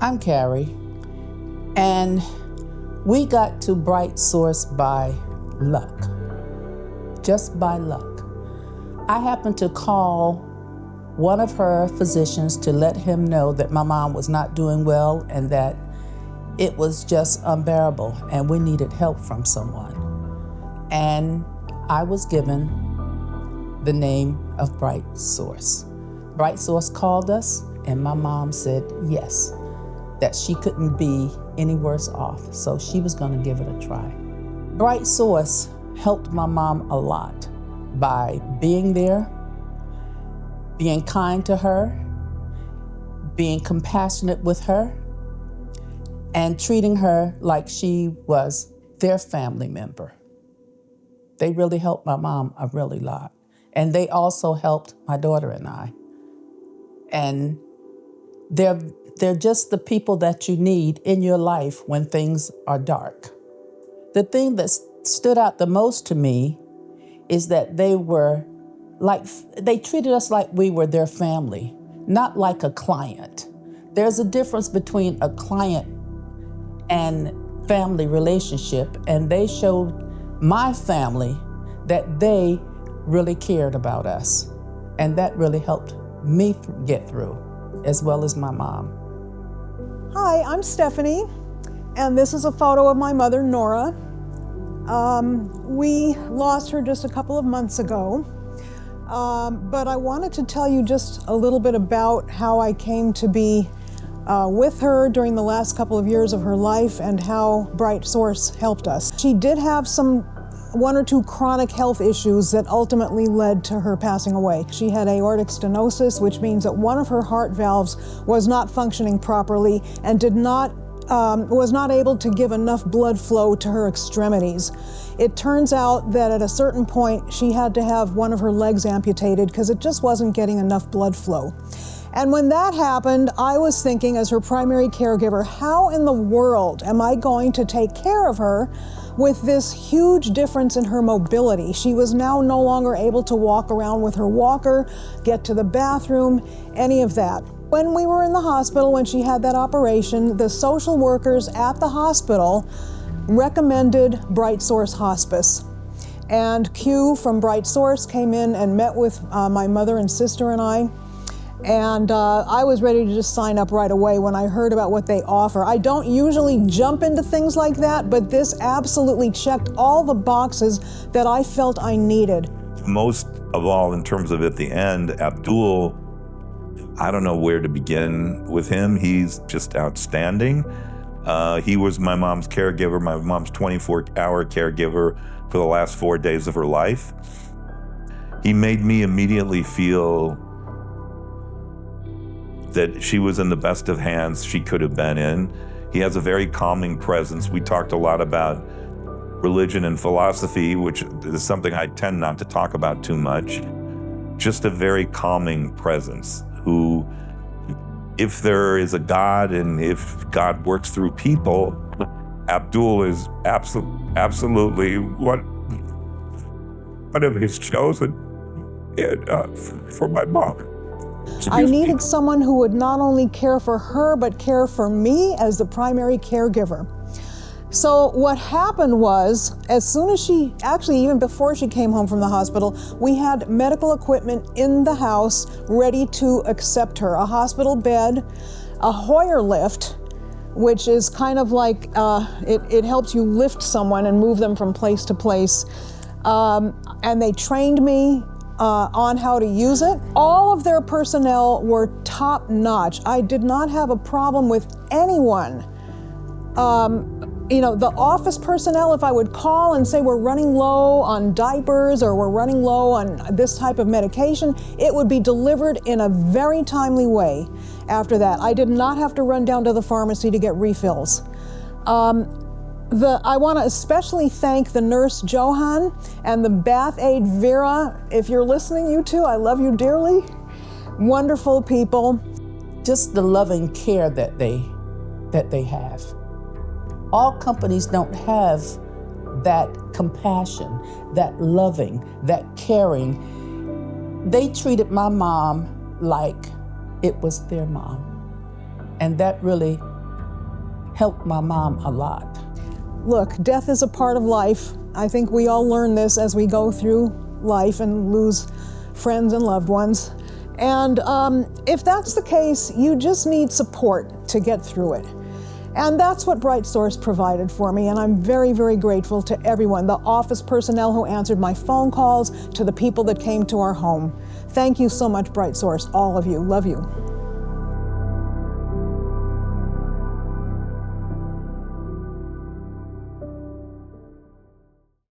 I'm Carrie, and we got to Bright Source by luck, just by luck. I happened to call one of her physicians to let him know that my mom was not doing well and that it was just unbearable and we needed help from someone. And I was given the name of Bright Source. Bright Source called us and my mom said yes, that she couldn't be any worse off, so she was gonna give it a try. Bright Source helped my mom a lot by being there, being kind to her, being compassionate with her, and treating her like she was their family member. They really helped my mom a really lot. And they also helped my daughter and I. And they're just the people that you need in your life when things are dark. The thing that stood out the most to me is that they treated us like we were their family, not like a client. There's a difference between a client and family relationship, and they showed my family that they really cared about us. And that really helped me get through, as well as my mom. Hi, I'm Stephanie, and this is a photo of my mother, Nora. We lost her just a couple of months ago, but I wanted to tell you just a little bit about how I came to be with her during the last couple of years of her life and how Bright Source helped us. She did have one or two chronic health issues that ultimately led to her passing away. She had aortic stenosis, which means that one of her heart valves was not functioning properly and was not able to give enough blood flow to her extremities. It turns out that at a certain point, she had to have one of her legs amputated because it just wasn't getting enough blood flow. And when that happened, I was thinking as her primary caregiver, how in the world am I going to take care of her with this huge difference in her mobility? She was now no longer able to walk around with her walker, get to the bathroom, any of that. When we were in the hospital, when she had that operation, the social workers at the hospital recommended Bright Source Hospice. And Q from Bright Source came in and met with my mother and sister and I. And I was ready to just sign up right away when I heard about what they offer. I don't usually jump into things like that, but this absolutely checked all the boxes that I felt I needed. Most of all, in terms of at the end, Abdul, I don't know where to begin with him. He's just outstanding. He was my mom's caregiver, my mom's 24-hour caregiver for the last 4 days of her life. He made me immediately feel that she was in the best of hands she could have been in. He has a very calming presence. We talked a lot about religion and philosophy, which is something I tend not to talk about too much. Just a very calming presence who, if there is a God and if God works through people, Abdul is absolutely one of his chosen for my mom. I needed someone who would not only care for her, but care for me as the primary caregiver. So what happened was, as soon as even before she came home from the hospital, we had medical equipment in the house ready to accept her. A hospital bed, a Hoyer lift, which is kind of like, it helps you lift someone and move them from place to place. And they trained me on how to use it. All of their personnel were top notch. I did not have a problem with anyone. The office personnel, if I would call and say we're running low on diapers or we're running low on this type of medication, it would be delivered in a very timely way after that. I did not have to run down to the pharmacy to get refills. I want to especially thank the nurse Johan and the bath aide Vera. If you're listening, you two, I love you dearly. Wonderful people. Just the loving care that they have. All companies don't have that compassion, that loving, that caring. They treated my mom like it was their mom. And that really helped my mom a lot. Look, death is a part of life. I think we all learn this as we go through life and lose friends and loved ones. And if that's the case, you just need support to get through it. And that's what Bright Source provided for me, and I'm very, very grateful to everyone, the office personnel who answered my phone calls, to the people that came to our home. Thank you so much, Bright Source, all of you. Love you.